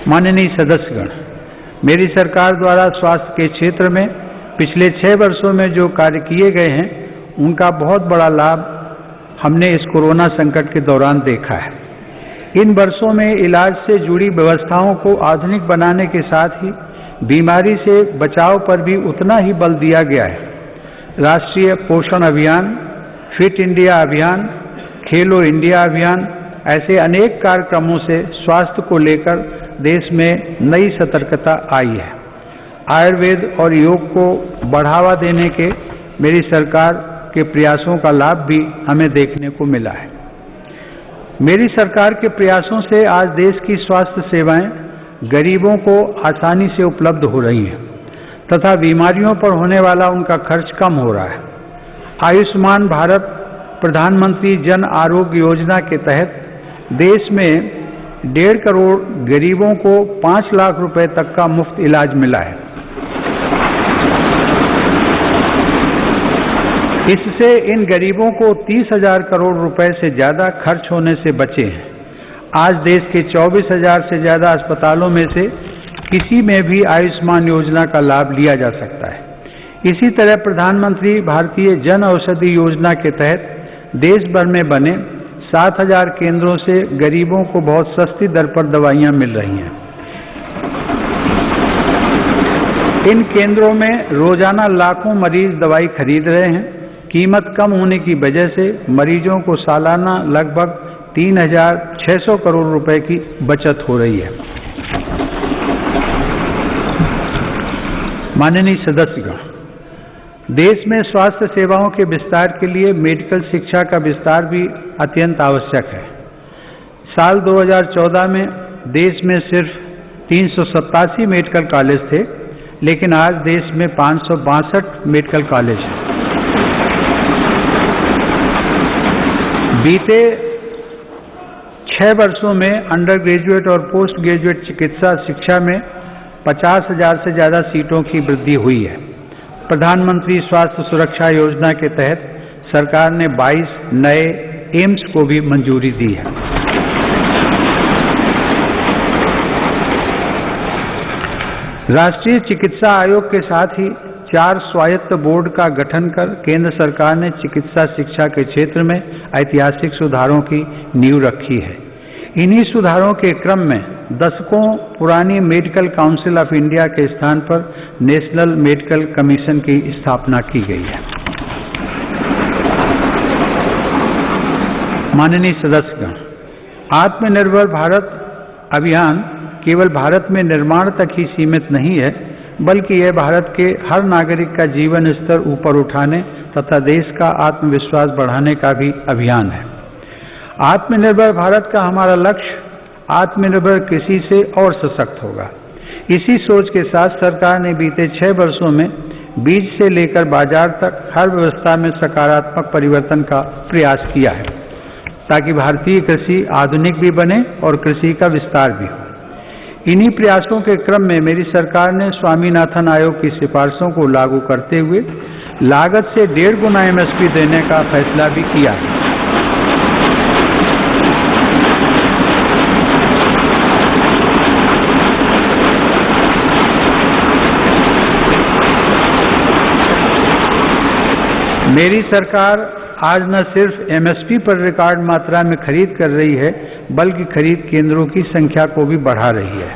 माननीय सदस्यगण, मेरी सरकार द्वारा स्वास्थ्य के क्षेत्र में पिछले 6 वर्षों में जो कार्य किए गए हैं उनका बहुत बड़ा लाभ हमने इस कोरोना संकट के दौरान देखा है। इन वर्षों में इलाज से जुड़ी व्यवस्थाओं को आधुनिक बनाने के साथ ही बीमारी से बचाव पर भी उतना ही बल दिया गया है। राष्ट्रीय पोषण अभियान, फिट इंडिया अभियान, खेलो इंडिया अभियान, ऐसे अनेक कार्यक्रमों से स्वास्थ्य को लेकर देश में नई सतर्कता आई है। आयुर्वेद और योग को बढ़ावा देने के मेरी सरकार के प्रयासों का लाभ भी हमें देखने को मिला है। मेरी सरकार के प्रयासों से आज देश की स्वास्थ्य सेवाएं गरीबों को आसानी से उपलब्ध हो रही हैं तथा बीमारियों पर होने वाला उनका खर्च कम हो रहा है। आयुष्मान भारत प्रधानमंत्री जन आरोग्य योजना के तहत देश में 1.5 करोड़ गरीबों को 5 लाख रुपए तक का मुफ्त इलाज मिला है। इससे इन गरीबों को 30,000 करोड़ रुपए से ज्यादा खर्च होने से बचे हैं। आज देश के 24,000 से ज्यादा अस्पतालों में से किसी में भी आयुष्मान योजना का लाभ लिया जा सकता है। इसी तरह प्रधानमंत्री भारतीय जन औषधि योजना के तहत देश भर में बने 7,000 केंद्रों से गरीबों को बहुत सस्ती दर पर दवाइयां मिल रही हैं। इन केंद्रों में रोजाना लाखों मरीज दवाई खरीद रहे हैं। कीमत कम होने की वजह से मरीजों को सालाना लगभग 3,600 करोड़ रुपए की बचत हो रही है। माननीय सदस्यगण, देश में स्वास्थ्य सेवाओं के विस्तार के लिए मेडिकल शिक्षा का विस्तार भी अत्यंत आवश्यक है। साल 2014 में देश में सिर्फ 387 मेडिकल कॉलेज थे, लेकिन आज देश में 562 मेडिकल कॉलेज हैं। बीते 6 वर्षों में अंडर ग्रेजुएट और पोस्ट ग्रेजुएट चिकित्सा शिक्षा में 50,000 से ज़्यादा सीटों की वृद्धि हुई है। प्रधानमंत्री स्वास्थ्य सुरक्षा योजना के तहत सरकार ने 22 नए एम्स को भी मंजूरी दी है। राष्ट्रीय चिकित्सा आयोग के साथ ही 4 स्वायत्त बोर्ड का गठन कर केंद्र सरकार ने चिकित्सा शिक्षा के क्षेत्र में ऐतिहासिक सुधारों की नींव रखी है। इन्हीं सुधारों के क्रम में दशकों पुरानी मेडिकल काउंसिल ऑफ इंडिया के स्थान पर नेशनल मेडिकल कमीशन की स्थापना की गई है। माननीय सदस्यगण, आत्मनिर्भर भारत अभियान केवल भारत में निर्माण तक ही सीमित नहीं है, बल्कि यह भारत के हर नागरिक का जीवन स्तर ऊपर उठाने तथा देश का आत्मविश्वास बढ़ाने का भी अभियान है। आत्मनिर्भर भारत का हमारा लक्ष्य आत्मनिर्भर कृषि से और सशक्त होगा। इसी सोच के साथ सरकार ने बीते 6 वर्षों में बीज से लेकर बाजार तक हर व्यवस्था में सकारात्मक परिवर्तन का प्रयास किया है, ताकि भारतीय कृषि आधुनिक भी बने और कृषि का विस्तार भी हो। इन्हीं प्रयासों के क्रम में मेरी सरकार ने स्वामीनाथन आयोग की सिफारिशों को लागू करते हुए लागत से 1.5 गुना MSP देने का फैसला भी किया है। मेरी सरकार आज न सिर्फ MSP पर रिकॉर्ड मात्रा में खरीद कर रही है, बल्कि खरीद केंद्रों की संख्या को भी बढ़ा रही है।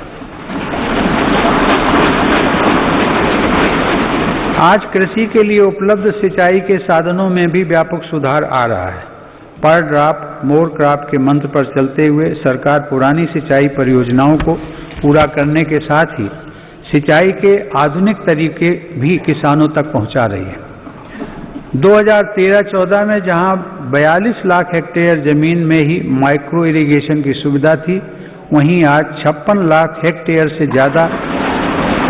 आज कृषि के लिए उपलब्ध सिंचाई के साधनों में भी व्यापक सुधार आ रहा है। पर ड्रॉप मोर क्रॉप के मंत्र पर चलते हुए सरकार पुरानी सिंचाई परियोजनाओं को पूरा करने के साथ ही सिंचाई के आधुनिक तरीके भी किसानों तक पहुंचा रही है। 2013-14 में जहां 42 लाख हेक्टेयर जमीन में ही माइक्रो इरिगेशन की सुविधा थी, वहीं आज 56 लाख हेक्टेयर से ज़्यादा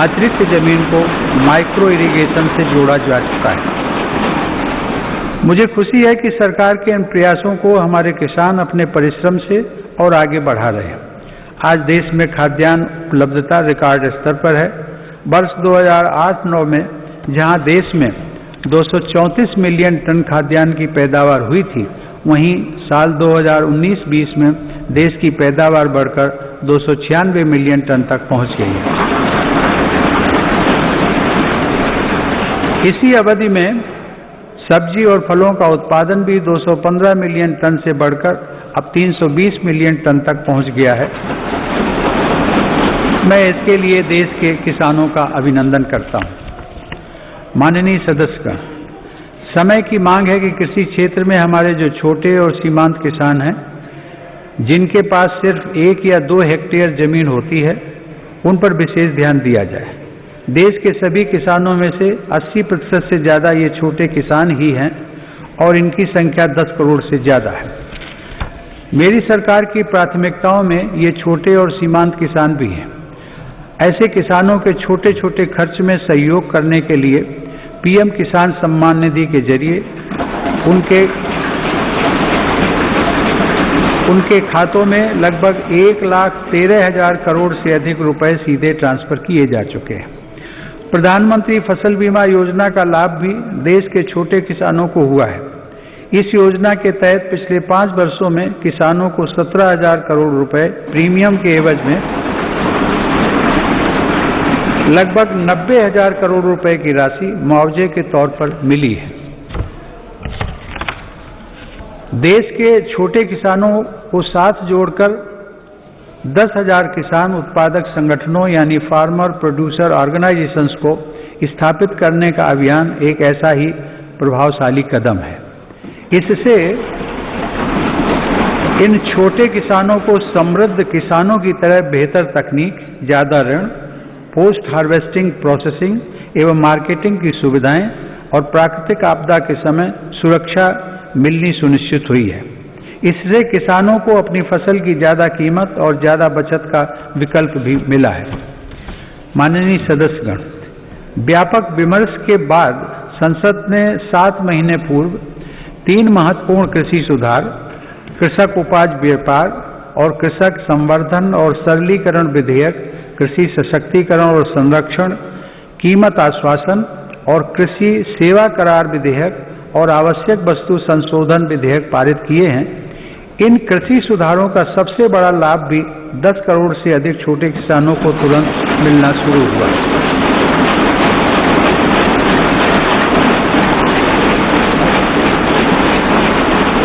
अतिरिक्त जमीन को माइक्रो इरिगेशन से जोड़ा जा चुका है। मुझे खुशी है कि सरकार के इन प्रयासों को हमारे किसान अपने परिश्रम से और आगे बढ़ा रहे हैं। आज देश में खाद्यान्न उपलब्धता रिकॉर्ड स्तर पर है। वर्ष 2008-9 में जहां देश में 234 मिलियन टन खाद्यान्न की पैदावार हुई थी, वहीं साल 2019-20 में देश की पैदावार बढ़कर 296 मिलियन टन तक पहुंच गई है। इसी अवधि में सब्जी और फलों का उत्पादन भी 215 मिलियन टन से बढ़कर अब 320 मिलियन टन तक पहुंच गया है। मैं इसके लिए देश के किसानों का अभिनंदन करता हूं। माननीय सदस्यगण, समय की मांग है कि कृषि क्षेत्र में हमारे जो छोटे और सीमांत किसान हैं, जिनके पास सिर्फ 1 या 2 हेक्टेयर जमीन होती है, उन पर विशेष ध्यान दिया जाए। देश के सभी किसानों में से 80% से ज़्यादा ये छोटे किसान ही हैं और इनकी संख्या 10 करोड़ से ज़्यादा है। मेरी सरकार की प्राथमिकताओं में ये छोटे और सीमांत किसान भी हैं। ऐसे किसानों के छोटे छोटे खर्च में सहयोग करने के लिए पीएम किसान सम्मान निधि के जरिए उनके खातों में लगभग 1,13,000 करोड़ से अधिक रुपए सीधे ट्रांसफर किए जा चुके हैं। प्रधानमंत्री फसल बीमा योजना का लाभ भी देश के छोटे किसानों को हुआ है। इस योजना के तहत पिछले 5 वर्षों में किसानों को 17,000 करोड़ रुपए प्रीमियम के एवज में लगभग 90,000 करोड़ रुपए की राशि मुआवजे के तौर पर मिली है। देश के छोटे किसानों को साथ जोड़कर 10,000 किसान उत्पादक संगठनों यानी फार्मर प्रोड्यूसर ऑर्गेनाइजेशंस को स्थापित करने का अभियान एक ऐसा ही प्रभावशाली कदम है। इससे इन छोटे किसानों को समृद्ध किसानों की तरह बेहतर तकनीक, ज़्यादा ऋण, पोस्ट हार्वेस्टिंग प्रोसेसिंग एवं मार्केटिंग की सुविधाएं और प्राकृतिक आपदा के समय सुरक्षा मिलनी सुनिश्चित हुई है। इससे किसानों को अपनी फसल की ज़्यादा कीमत और ज़्यादा बचत का विकल्प भी मिला है। माननीय सदस्यगण, व्यापक विमर्श के बाद संसद ने 7 महीने पूर्व 3 महत्वपूर्ण कृषि सुधार, कृषक उपज व्यापार और कृषक संवर्धन और सरलीकरण विधेयक, कृषि सशक्तिकरण और संरक्षण, कीमत आश्वासन और कृषि सेवा करार विधेयक और आवश्यक वस्तु संशोधन विधेयक पारित किए हैं। इन कृषि सुधारों का सबसे बड़ा लाभ भी 10 करोड़ से अधिक छोटे किसानों को तुरंत मिलना शुरू हुआ।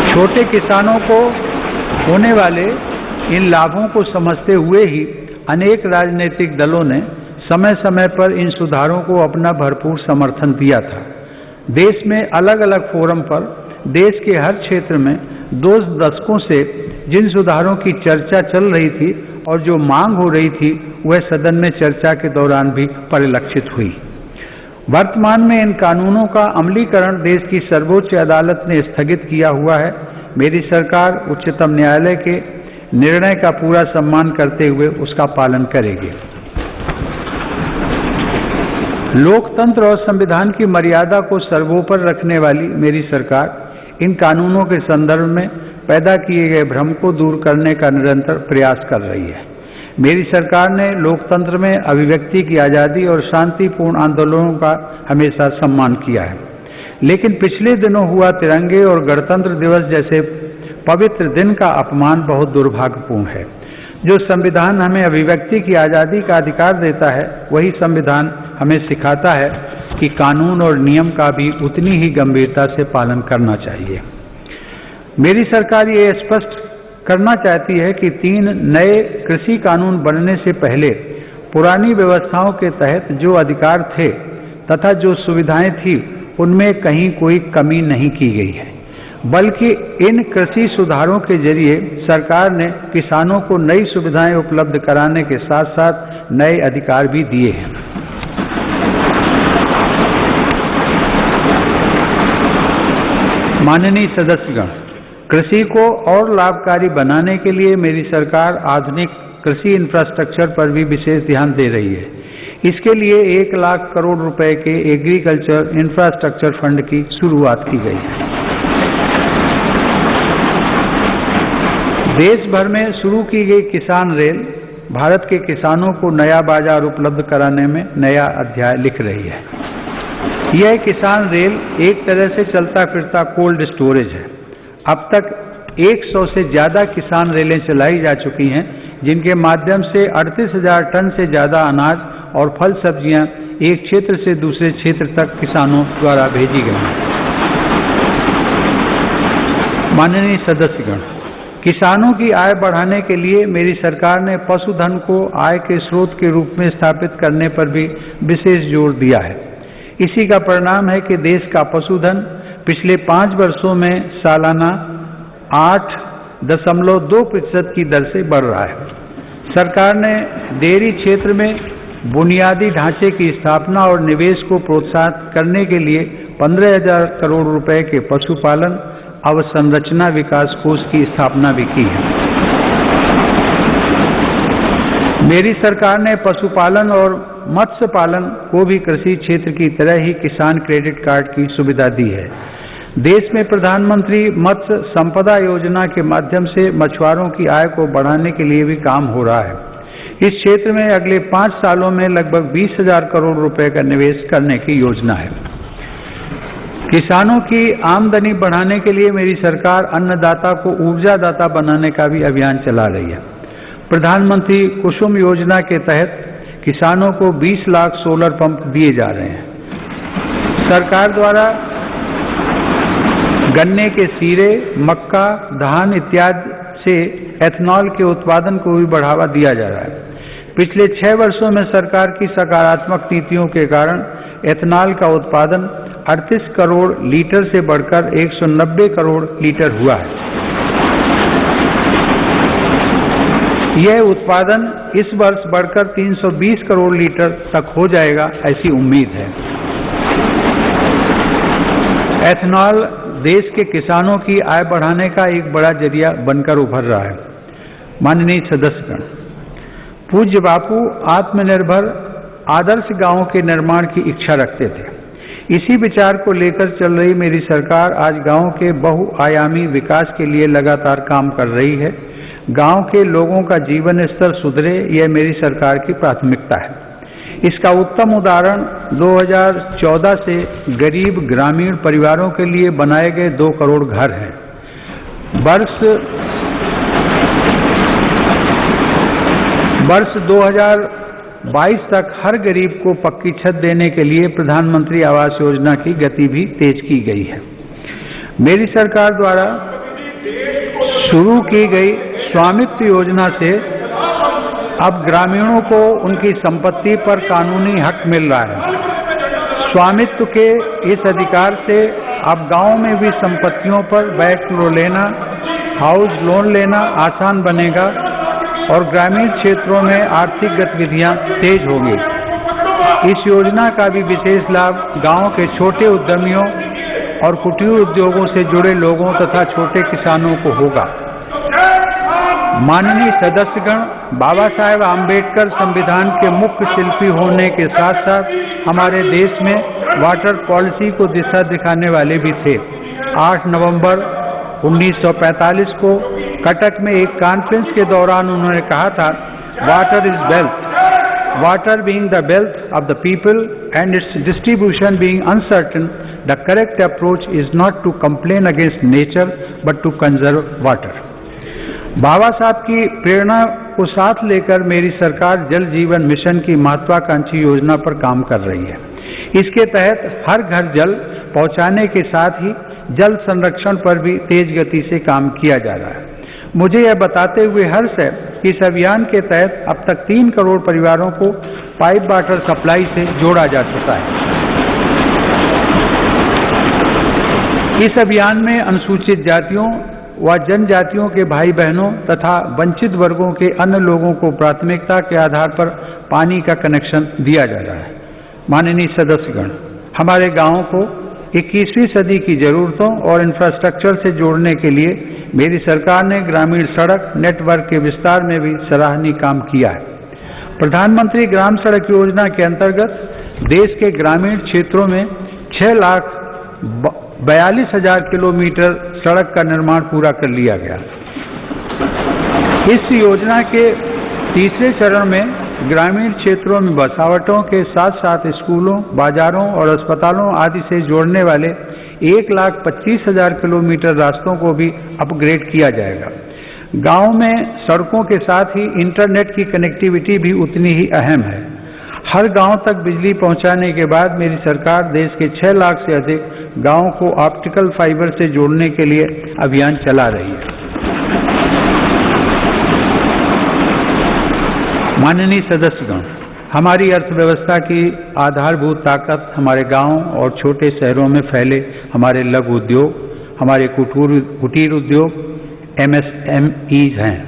छोटे किसानों को होने वाले इन लाभों को समझते हुए ही अनेक राजनीतिक दलों ने समय समय पर इन सुधारों को अपना भरपूर समर्थन दिया था। देश में अलग अलग फोरम पर देश के हर क्षेत्र में 2 दशकों से जिन सुधारों की चर्चा चल रही थी और जो मांग हो रही थी, वह सदन में चर्चा के दौरान भी परिलक्षित हुई। वर्तमान में इन कानूनों का अमलीकरण देश की सर्वोच्च अदालत ने स्थगित किया हुआ है। मेरी सरकार उच्चतम न्यायालय के निर्णय का पूरा सम्मान करते हुए उसका पालन करेगी। लोकतंत्र और संविधान की मर्यादा को सर्वोपरि रखने वाली मेरी सरकार इन कानूनों के संदर्भ में पैदा किए गए भ्रम को दूर करने का निरंतर प्रयास कर रही है। मेरी सरकार ने लोकतंत्र में अभिव्यक्ति की आज़ादी और शांतिपूर्ण आंदोलनों का हमेशा सम्मान किया है, लेकिन पिछले दिनों हुआ तिरंगे और गणतंत्र दिवस जैसे पवित्र दिन का अपमान बहुत दुर्भाग्यपूर्ण है। जो संविधान हमें अभिव्यक्ति की आज़ादी का अधिकार देता है, वही संविधान हमें सिखाता है कि कानून और नियम का भी उतनी ही गंभीरता से पालन करना चाहिए। मेरी सरकार ये स्पष्ट करना चाहती है कि 3 नए कृषि कानून बनने से पहले पुरानी व्यवस्थाओं के तहत जो अधिकार थे तथा जो सुविधाएं थी, उनमें कहीं कोई कमी नहीं की गई है, बल्कि इन कृषि सुधारों के जरिए सरकार ने किसानों को नई सुविधाएं उपलब्ध कराने के साथ साथ नए अधिकार भी दिए हैं। माननीय सदस्यगण, कृषि को और लाभकारी बनाने के लिए मेरी सरकार आधुनिक कृषि इंफ्रास्ट्रक्चर पर भी विशेष ध्यान दे रही है। इसके लिए 1 लाख करोड़ रुपए के एग्रीकल्चर इंफ्रास्ट्रक्चर फंड की शुरुआत की गई है। देश भर में शुरू की गई किसान रेल भारत के किसानों को नया बाजार उपलब्ध कराने में नया अध्याय लिख रही है। यह किसान रेल एक तरह से चलता फिरता कोल्ड स्टोरेज है। अब तक 100 से ज़्यादा किसान रेलें चलाई जा चुकी हैं, जिनके माध्यम से 38,000 टन से ज्यादा अनाज और फल सब्जियां एक क्षेत्र से दूसरे क्षेत्र तक किसानों द्वारा भेजी गई। माननीय सदस्यगण, किसानों की आय बढ़ाने के लिए मेरी सरकार ने पशुधन को आय के स्रोत के रूप में स्थापित करने पर भी विशेष जोर दिया है। इसी का परिणाम है कि देश का पशुधन पिछले 5 वर्षों में सालाना 8.2% की दर से बढ़ रहा है। सरकार ने डेयरी क्षेत्र में बुनियादी ढांचे की स्थापना और निवेश को प्रोत्साहित करने के लिए 15,000 करोड़ रुपए के पशुपालन अवसंरचना विकास कोष की स्थापना भी की है। मेरी सरकार ने पशुपालन और मत्स्य पालन को भी कृषि क्षेत्र की तरह ही किसान क्रेडिट कार्ड की सुविधा दी है। देश में प्रधानमंत्री मत्स्य संपदा योजना के माध्यम से मछुआरों की आय को बढ़ाने के लिए भी काम हो रहा है। इस क्षेत्र में अगले 5 सालों में लगभग 20,000 करोड़ रुपए का निवेश करने की योजना है। किसानों की आमदनी बढ़ाने के लिए मेरी सरकार अन्नदाता को ऊर्जादाता बनाने का भी अभियान चला रही है। प्रधानमंत्री कुसुम योजना के तहत किसानों को 20 लाख सोलर पंप दिए जा रहे हैं। सरकार द्वारा गन्ने के सीरे, मक्का, धान इत्यादि से एथेनॉल के उत्पादन को भी बढ़ावा दिया जा रहा है। पिछले 6 वर्षों में सरकार की सकारात्मक नीतियों के कारण एथेनॉल का उत्पादन 38 करोड़ लीटर से बढ़कर 190 करोड़ लीटर हुआ है। यह उत्पादन इस वर्ष बढ़कर 320 करोड़ लीटर तक हो जाएगा, ऐसी उम्मीद है। एथेनॉल देश के किसानों की आय बढ़ाने का एक बड़ा जरिया बनकर उभर रहा है। माननीय सदस्यगण, पूज्य बापू आत्मनिर्भर आदर्श गांवों के निर्माण की इच्छा रखते थे। इसी विचार को लेकर चल रही मेरी सरकार आज गांव के बहुआयामी विकास के लिए लगातार काम कर रही है। गांव के लोगों का जीवन स्तर सुधरे, यह मेरी सरकार की प्राथमिकता है। इसका उत्तम उदाहरण 2014 से गरीब ग्रामीण परिवारों के लिए बनाए गए 2 करोड़ घर हैं। वर्ष 2022 तक हर गरीब को पक्की छत देने के लिए प्रधानमंत्री आवास योजना की गति भी तेज की गई है। मेरी सरकार द्वारा शुरू की गई स्वामित्व योजना से अब ग्रामीणों को उनकी संपत्ति पर कानूनी हक मिल रहा है। स्वामित्व के इस अधिकार से अब गांव में भी संपत्तियों पर बैंक लोन लेना, हाउस लोन लेना आसान बनेगा और ग्रामीण क्षेत्रों में आर्थिक गतिविधियां तेज होंगी। इस योजना का भी विशेष लाभ गांव के छोटे उद्यमियों और कुटीर उद्योगों से जुड़े लोगों तथा छोटे किसानों को होगा। माननीय सदस्यगण, बाबा साहेब आम्बेडकर संविधान के मुख्य शिल्पी होने के साथ साथ हमारे देश में वाटर पॉलिसी को दिशा दिखाने वाले भी थे। 8 नवंबर 1945 को कटक में एक कॉन्फ्रेंस के दौरान उन्होंने कहा था, water is wealth, water being the wealth of the people and its distribution being uncertain, the correct approach is not to complain against nature but to conserve water. Baba Saheb की प्रेरणा को साथ लेकर मेरी सरकार जल जीवन मिशन की महत्वाकांक्षी योजना पर काम कर रही है। इसके तहत हर घर जल पहुंचाने के साथ ही जल संरक्षण पर भी तेज गति से काम किया जा रहा है। मुझे यह बताते हुए हर्ष है कि इस अभियान के तहत अब तक 3 करोड़ परिवारों को पाइप वाटर सप्लाई से जोड़ा जा चुका है। इस अभियान में अनुसूचित जातियों व जनजातियों के भाई बहनों तथा वंचित वर्गों के अन्य लोगों को प्राथमिकता के आधार पर पानी का कनेक्शन दिया जा रहा है। माननीय सदस्यगण, हमारे गांवों को 21वीं सदी की जरूरतों और इंफ्रास्ट्रक्चर से जोड़ने के लिए मेरी सरकार ने ग्रामीण सड़क नेटवर्क के विस्तार में भी सराहनीय काम किया है। प्रधानमंत्री ग्राम सड़क योजना के अंतर्गत देश के ग्रामीण क्षेत्रों में 6,42,000 किलोमीटर सड़क का निर्माण पूरा कर लिया गया। इस योजना के तीसरे चरण में ग्रामीण क्षेत्रों में बसावटों के साथ साथ स्कूलों, बाजारों और अस्पतालों आदि से जोड़ने वाले 1,25,000 किलोमीटर रास्तों को भी अपग्रेड किया जाएगा। गांव में सड़कों के साथ ही इंटरनेट की कनेक्टिविटी भी उतनी ही अहम है। हर गांव तक बिजली पहुंचाने के बाद मेरी सरकार देश के 6 लाख से अधिक गांवों को ऑप्टिकल फाइबर से जोड़ने के लिए अभियान चला रही है। माननीय सदस्यगण, हमारी अर्थव्यवस्था की आधारभूत ताकत हमारे गांव और छोटे शहरों में फैले हमारे लघु उद्योग, हमारे कुटीर उद्योग MSMEs हैं।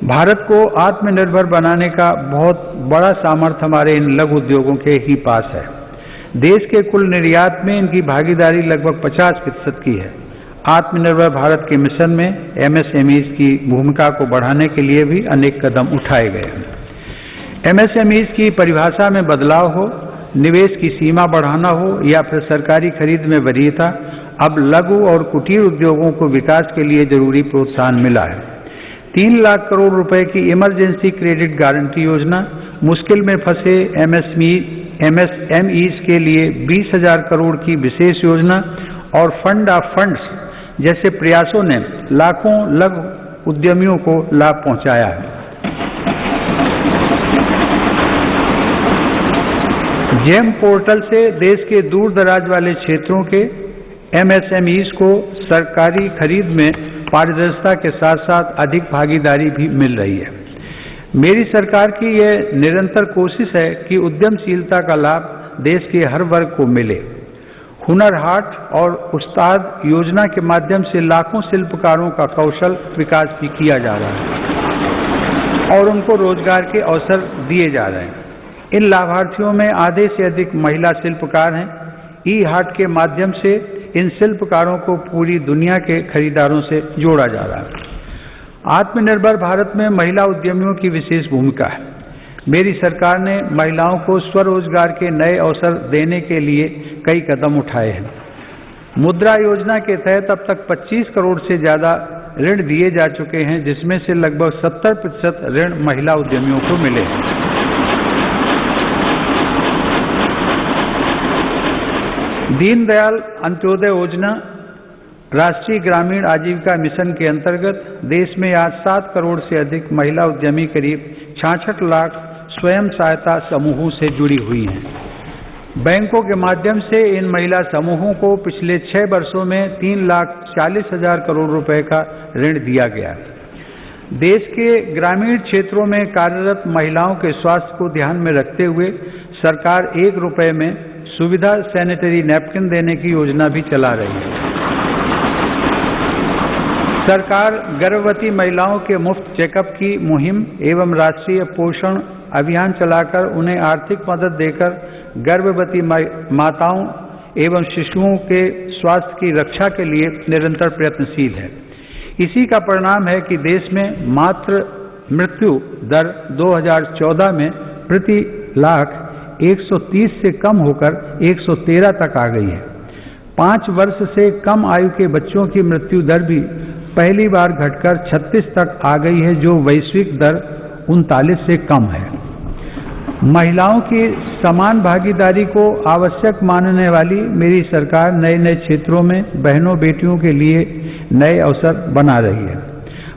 भारत को आत्मनिर्भर बनाने का बहुत बड़ा सामर्थ्य हमारे इन लघु उद्योगों के ही पास है। देश के कुल निर्यात में इनकी भागीदारी लगभग 50% की है। आत्मनिर्भर भारत के मिशन में MSMEs की भूमिका को बढ़ाने के लिए भी अनेक कदम उठाए गए हैं। MSMEs की परिभाषा में बदलाव हो, निवेश की सीमा बढ़ाना हो या फिर सरकारी खरीद में वरीयता, अब लघु और कुटीर उद्योगों को विकास के लिए जरूरी प्रोत्साहन मिला है। 3 लाख करोड़ रुपए की इमरजेंसी क्रेडिट गारंटी योजना, मुश्किल में फंसे MSMEs के लिए 20,000 करोड़ की विशेष योजना और फंड ऑफ फंड्स जैसे प्रयासों ने लाखों लघु उद्यमियों को लाभ पहुंचाया है। जेम पोर्टल से देश के दूर दराज वाले क्षेत्रों के MSMEs को सरकारी खरीद में पारदर्शिता के साथ साथ अधिक भागीदारी भी मिल रही है। मेरी सरकार की यह निरंतर कोशिश है कि उद्यमशीलता का लाभ देश के हर वर्ग को मिले। हुनर हाट और उस्ताद योजना के माध्यम से लाखों शिल्पकारों का कौशल विकास भी किया जा रहा है और उनको रोजगार के अवसर दिए जा रहे हैं। इन लाभार्थियों में आधे से अधिक महिला शिल्पकार हैं। ई-हाट के माध्यम से इन शिल्पकारों को पूरी दुनिया के खरीदारों से जोड़ा जा रहा है। आत्मनिर्भर भारत में महिला उद्यमियों की विशेष भूमिका है। मेरी सरकार ने महिलाओं को स्वरोजगार के नए अवसर देने के लिए कई कदम उठाए हैं। मुद्रा योजना के तहत अब तक 25 करोड़ से ज्यादा ऋण दिए जा चुके हैं, जिसमें से लगभग 70% ऋण महिला उद्यमियों को मिले हैं। दीनदयाल अंत्योदय योजना राष्ट्रीय ग्रामीण आजीविका मिशन के अंतर्गत देश में आज 7 करोड़ से अधिक महिला उद्यमी करीब 66 लाख स्वयं सहायता समूहों से जुड़ी हुई हैं। बैंकों के माध्यम से इन महिला समूहों को पिछले 6 वर्षों में 3,40,000 करोड़ रुपए का ऋण दिया गया। देश के ग्रामीण क्षेत्रों में कार्यरत महिलाओं के स्वास्थ्य को ध्यान में रखते हुए सरकार 1 रुपए में सुविधा सैनिटरी नैपकिन देने की योजना भी चला रही है। सरकार गर्भवती महिलाओं के मुफ्त चेकअप की मुहिम एवं राष्ट्रीय पोषण अभियान चलाकर उन्हें आर्थिक मदद देकर गर्भवती माताओं एवं शिशुओं के स्वास्थ्य की रक्षा के लिए निरंतर प्रयत्नशील है। इसी का परिणाम है कि देश में मातृ मृत्यु दर 2014 में प्रति लाख 130 से कम होकर 113 तक आ गई है। 5 वर्ष से कम आयु के बच्चों की मृत्यु दर भी पहली बार घटकर 36 तक आ गई है, जो वैश्विक दर 39 से कम है। महिलाओं की समान भागीदारी को आवश्यक मानने वाली मेरी सरकार नए नए क्षेत्रों में बहनों बेटियों के लिए नए अवसर बना रही है।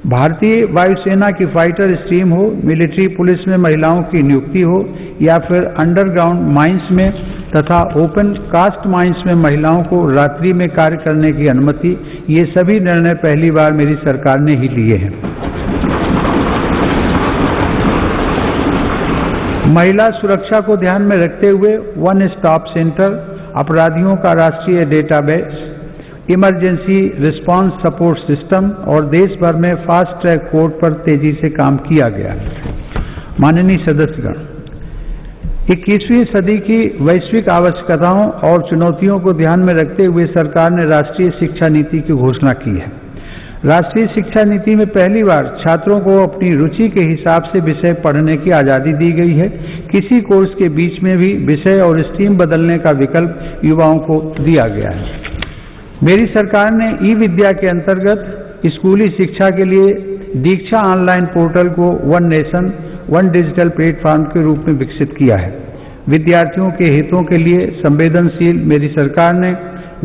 भारतीय वायुसेना की फाइटर स्ट्रीम हो, मिलिट्री पुलिस में महिलाओं की नियुक्ति हो या फिर अंडरग्राउंड माइंस में तथा ओपन कास्ट माइंस में महिलाओं को रात्रि में कार्य करने की अनुमति, ये सभी निर्णय पहली बार मेरी सरकार ने ही लिए हैं। महिला सुरक्षा को ध्यान में रखते हुए वन स्टॉप सेंटर, अपराधियों का राष्ट्रीय database, emergency response support system और देश भर में फास्ट ट्रैक कोर्ट पर तेजी से काम किया गया। माननीय सदस्यगण, 21वीं सदी की वैश्विक आवश्यकताओं और चुनौतियों को ध्यान में रखते हुए सरकार ने राष्ट्रीय शिक्षा नीति की घोषणा की है। राष्ट्रीय शिक्षा नीति में पहली बार छात्रों को अपनी रुचि के हिसाब से विषय पढ़ने की आज़ादी दी गई है। किसी कोर्स के बीच में भी विषय और स्ट्रीम बदलने का विकल्प युवाओं को दिया गया है। मेरी सरकार ने ई विद्या के अंतर्गत स्कूली शिक्षा के लिए दीक्षा ऑनलाइन पोर्टल को one nation one digital platform के रूप में विकसित किया है। विद्यार्थियों के हितों के लिए संवेदनशील मेरी सरकार ने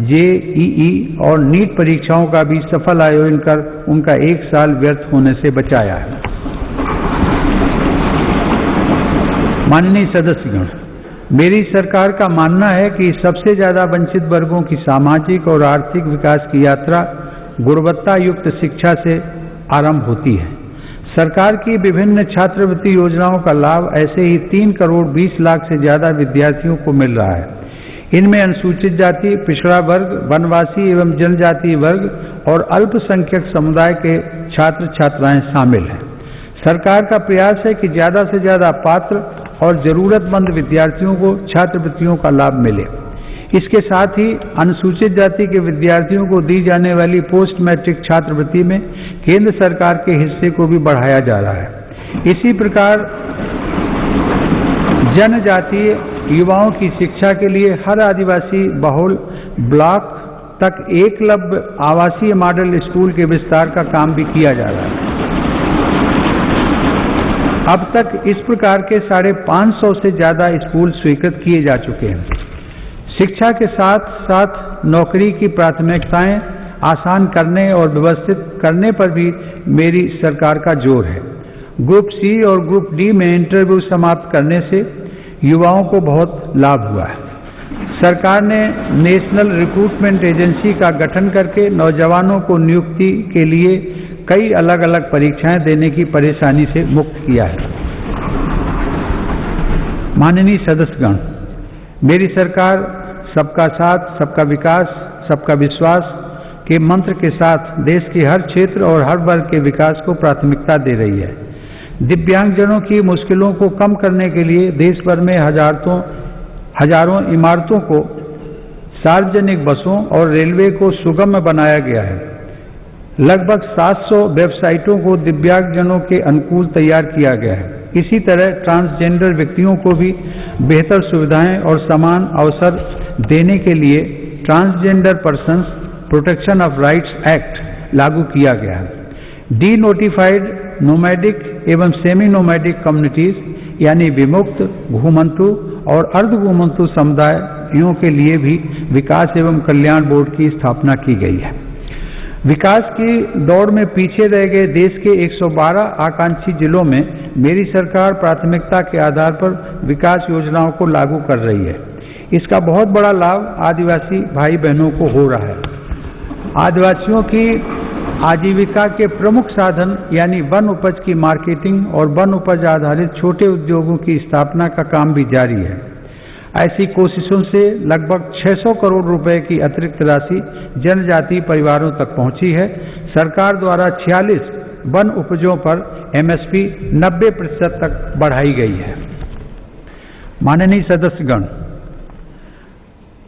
जेईई और नीट परीक्षाओं का भी सफल आयोजन कर उनका 1 साल व्यर्थ होने से बचाया है। माननीय सदस्यगण, मेरी सरकार का मानना है कि सबसे ज्यादा वंचित वर्गों की सामाजिक और आर्थिक विकास की यात्रा गुणवत्ता युक्त शिक्षा से आरंभ होती है। सरकार की विभिन्न छात्रवृत्ति योजनाओं का लाभ ऐसे ही 3 करोड़ 20 लाख से ज्यादा विद्यार्थियों को मिल रहा है। इनमें अनुसूचित जाति, पिछड़ा वर्ग, वनवासी एवं जनजातीय वर्ग और अल्पसंख्यक समुदाय के छात्र छात्राएं शामिल हैं। सरकार का प्रयास है कि ज्यादा से ज्यादा पात्र और जरूरतमंद विद्यार्थियों को छात्रवृत्तियों का लाभ मिले। इसके साथ ही अनुसूचित जाति के विद्यार्थियों को दी जाने वाली पोस्ट मैट्रिक छात्रवृत्ति में केंद्र सरकार के हिस्से को भी बढ़ाया जा रहा है। इसी प्रकार जनजातीय युवाओं की शिक्षा के लिए हर आदिवासी बहुल ब्लॉक तक एकलव्य आवासीय मॉडल स्कूल के विस्तार का काम भी किया जा रहा है। अब तक इस प्रकार के 550 से ज्यादा स्कूल स्वीकृत किए जा चुके हैं। शिक्षा के साथ साथ नौकरी की प्राथमिकताएं आसान करने और व्यवस्थित करने पर भी मेरी सरकार का जोर है। ग्रुप सी और ग्रुप डी में इंटरव्यू समाप्त करने से युवाओं को बहुत लाभ हुआ है। सरकार ने नेशनल रिक्रूटमेंट एजेंसी का गठन करके नौजवानों को नियुक्ति के लिए कई अलग अलग परीक्षाएं देने की परेशानी से मुक्त किया है। माननीय सदस्यगण, मेरी सरकार सबका साथ, सबका विकास, सबका विश्वास के मंत्र के साथ देश के हर क्षेत्र और हर वर्ग के विकास को प्राथमिकता दे रही है। दिव्यांगजनों की मुश्किलों को कम करने के लिए देश भर में हजारों इमारतों को सार्वजनिक बसों और रेलवे को सुगम बनाया गया है। लगभग 700 वेबसाइटों को दिव्यांगजनों के अनुकूल तैयार किया गया है। इसी तरह ट्रांसजेंडर व्यक्तियों को भी बेहतर सुविधाएं और समान अवसर देने के लिए transgender persons protection of rights act लागू किया गया है। डी नोटिफाइड नोमैडिक एवं सेमी नोमैडिक कम्युनिटीज यानी विमुक्त, घुमंतु और अर्ध घुमंतु समुदायों के लिए भी विकास एवं कल्याण बोर्ड की स्थापना की गई है। विकास की दौड़ में पीछे रह गए देश के 112 आकांक्षी जिलों में मेरी सरकार प्राथमिकता के आधार पर विकास योजनाओं को लागू कर रही है। इसका बहुत बड़ा लाभ आदिवासी भाई बहनों को हो रहा है। आदिवासियों की आजीविका के प्रमुख साधन यानी वन उपज की मार्केटिंग और वन उपज आधारित छोटे उद्योगों की स्थापना का काम भी जारी है। ऐसी कोशिशों से लगभग 600 करोड़ रुपए की अतिरिक्त राशि जनजातीय परिवारों तक पहुंची है। सरकार द्वारा 46 वन उपजों पर एमएसपी 90% तक बढ़ाई गई है। माननीय सदस्यगण,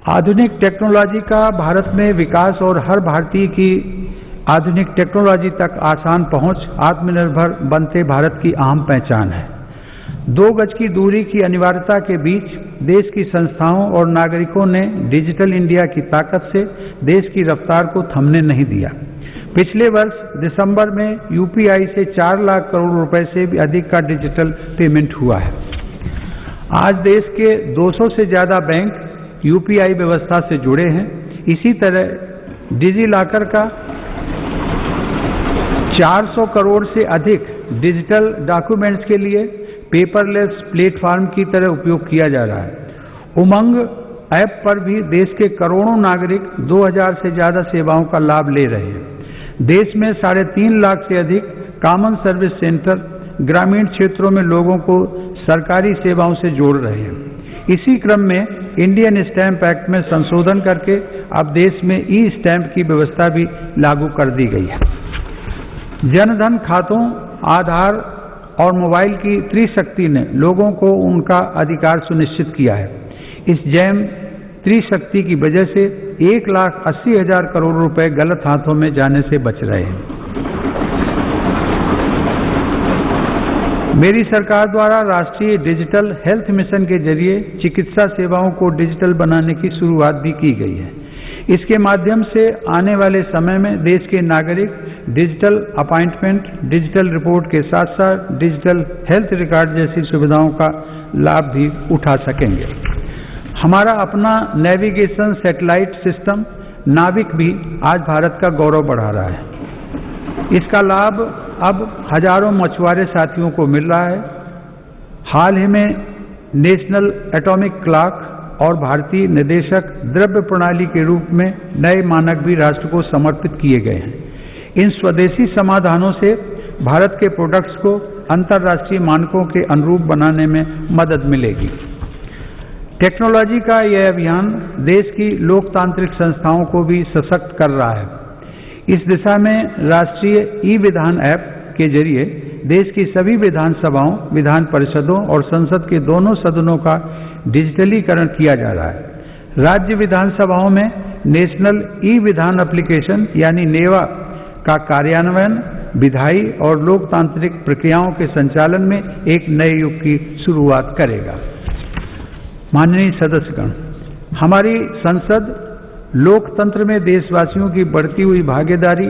आधुनिक टेक्नोलॉजी का भारत में विकास और हर भारतीय की आधुनिक टेक्नोलॉजी तक आसान पहुंच आत्मनिर्भर बनते भारत की अहम पहचान है। 2 गज की दूरी की अनिवार्यता के बीच देश की संस्थाओं और नागरिकों ने डिजिटल इंडिया की ताकत से देश की रफ्तार को थमने नहीं दिया। पिछले वर्ष दिसंबर में यूपीआई से 4 लाख करोड़ रुपए से भी अधिक का डिजिटल पेमेंट हुआ है। आज देश के 200 से ज्यादा बैंक यूपीआई व्यवस्था से जुड़े हैं। इसी तरह डिजिलॉकर का 400 करोड़ से अधिक डिजिटल डॉक्यूमेंट्स के लिए पेपरलेस प्लेटफॉर्म की तरह उपयोग किया जा रहा है। उमंग ऐप पर भी देश के करोड़ों नागरिक 2000 से ज्यादा सेवाओं का लाभ ले रहे हैं। देश में 3.5 लाख से अधिक कॉमन सर्विस सेंटर ग्रामीण क्षेत्रों में लोगों को सरकारी सेवाओं से जोड़ रहे हैं। इसी क्रम में इंडियन स्टैंप एक्ट में संशोधन करके अब देश में ई स्टैंप की व्यवस्था भी लागू कर दी गई है। जनधन खातों, आधार और मोबाइल की त्रिशक्ति ने लोगों को उनका अधिकार सुनिश्चित किया है। इस जैम त्रिशक्ति की वजह से 1,80,000 करोड़ रुपए गलत हाथों में जाने से बच रहे हैं। मेरी सरकार द्वारा राष्ट्रीय डिजिटल हेल्थ मिशन के जरिए चिकित्सा सेवाओं को डिजिटल बनाने की शुरुआत भी की गई है। इसके माध्यम से आने वाले समय में देश के नागरिक डिजिटल अपॉइंटमेंट, डिजिटल रिपोर्ट के साथ साथ डिजिटल हेल्थ रिकॉर्ड जैसी सुविधाओं का लाभ भी उठा सकेंगे। हमारा अपना नेविगेशन सैटेलाइट सिस्टम नाविक भी आज भारत का गौरव बढ़ा रहा है। इसका लाभ अब हजारों मछुआरे साथियों को मिल रहा है। हाल ही में नेशनल एटॉमिक क्लॉक और भारतीय निर्देशक द्रव्य प्रणाली के रूप में नए मानक भी राष्ट्र को समर्पित किए गए हैं। इन स्वदेशी समाधानों से भारत के प्रोडक्ट्स को अंतर्राष्ट्रीय मानकों के अनुरूप बनाने में मदद मिलेगी। टेक्नोलॉजी का यह अभियान देश की लोकतांत्रिक संस्थाओं को भी सशक्त कर रहा है। इस दिशा में राष्ट्रीय ई विधान ऐप के जरिए देश की सभी विधानसभाओं, विधान परिषदों और संसद के दोनों सदनों का डिजिटलीकरण किया जा रहा है। राज्य विधानसभाओं में नेशनल ई विधान एप्लीकेशन यानी नेवा का कार्यान्वयन विधायी और लोकतांत्रिक प्रक्रियाओं के संचालन में एक नए युग की शुरुआत करेगा। माननीय सदस्यगण, हमारी संसद लोकतंत्र में देशवासियों की बढ़ती हुई भागीदारी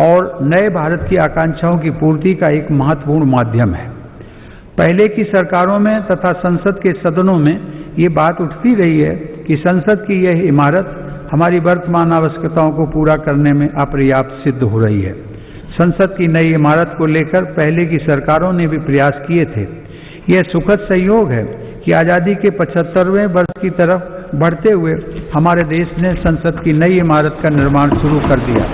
और नए भारत की आकांक्षाओं की पूर्ति का एक महत्वपूर्ण माध्यम है। पहले की सरकारों में तथा संसद के सदनों में ये बात उठती रही है कि संसद की यह इमारत हमारी वर्तमान आवश्यकताओं को पूरा करने में अपर्याप्त सिद्ध हो रही है। संसद की नई इमारत को लेकर पहले की सरकारों ने भी प्रयास किए थे। यह सुखद संयोग है कि आज़ादी के 75वें वर्ष की तरफ बढ़ते हुए हमारे देश ने संसद की नई इमारत का निर्माण शुरू कर दिया।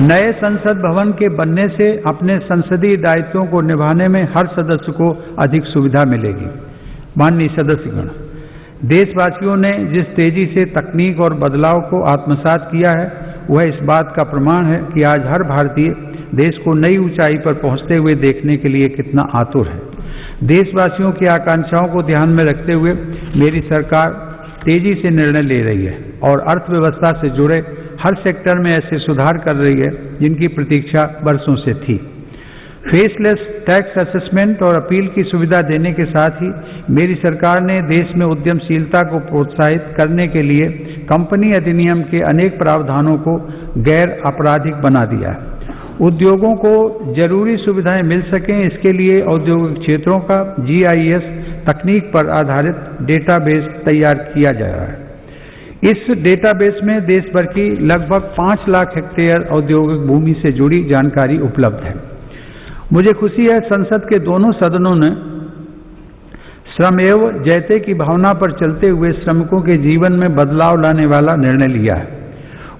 नए संसद भवन के बनने से अपने संसदीय दायित्वों को निभाने में हर सदस्य को अधिक सुविधा मिलेगी। माननीय सदस्यगण, देशवासियों ने जिस तेजी से तकनीक और बदलाव को आत्मसात किया है वह इस बात का प्रमाण है कि आज हर भारतीय देश को नई ऊंचाई पर पहुंचते हुए देखने के लिए कितना आतुर है। देशवासियों की आकांक्षाओं को ध्यान में रखते हुए मेरी सरकार तेजी से निर्णय ले रही है और अर्थव्यवस्था से जुड़े हर सेक्टर में ऐसे सुधार कर रही है जिनकी प्रतीक्षा वर्षों से थी। फेसलेस टैक्स असेसमेंट और अपील की सुविधा देने के साथ ही मेरी सरकार ने देश में उद्यमशीलता को प्रोत्साहित करने के लिए कंपनी अधिनियम के अनेक प्रावधानों को गैर आपराधिक बना दिया है। उद्योगों को जरूरी सुविधाएं मिल सकें, इसके लिए औद्योगिक क्षेत्रों का GIS तकनीक पर आधारित डेटाबेस तैयार किया जा रहा है। इस डेटाबेस में देश भर की लगभग 5 लाख हेक्टेयर औद्योगिक भूमि से जुड़ी जानकारी उपलब्ध है। मुझे खुशी है संसद के दोनों सदनों ने श्रमेव जयते की भावना पर चलते हुए श्रमिकों के जीवन में बदलाव लाने वाला निर्णय लिया है।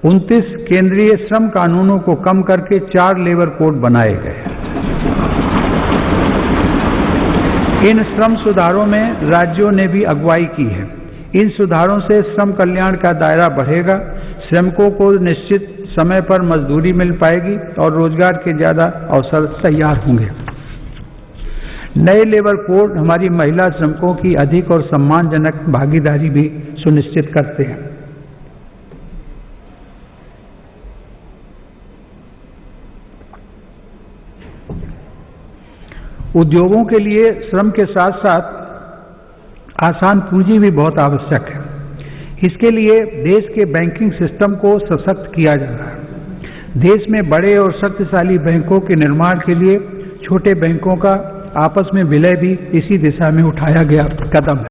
29 केंद्रीय श्रम कानूनों को कम करके 4 लेबर कोड बनाए गए। इन श्रम सुधारों में राज्यों ने भी अगुवाई की है। इन सुधारों से श्रम कल्याण का दायरा बढ़ेगा, श्रमिकों को निश्चित समय पर मजदूरी मिल पाएगी और रोजगार के ज्यादा अवसर तैयार होंगे। नए लेबर कोड हमारी महिला श्रमिकों की अधिक और सम्मानजनक भागीदारी भी सुनिश्चित करते हैं। उद्योगों के लिए श्रम के साथ साथ आसान पूंजी भी बहुत आवश्यक है। इसके लिए देश के बैंकिंग सिस्टम को सशक्त किया जा रहा है। देश में बड़े और शक्तिशाली बैंकों के निर्माण के लिए छोटे बैंकों का आपस में विलय भी इसी दिशा में उठाया गया कदम है।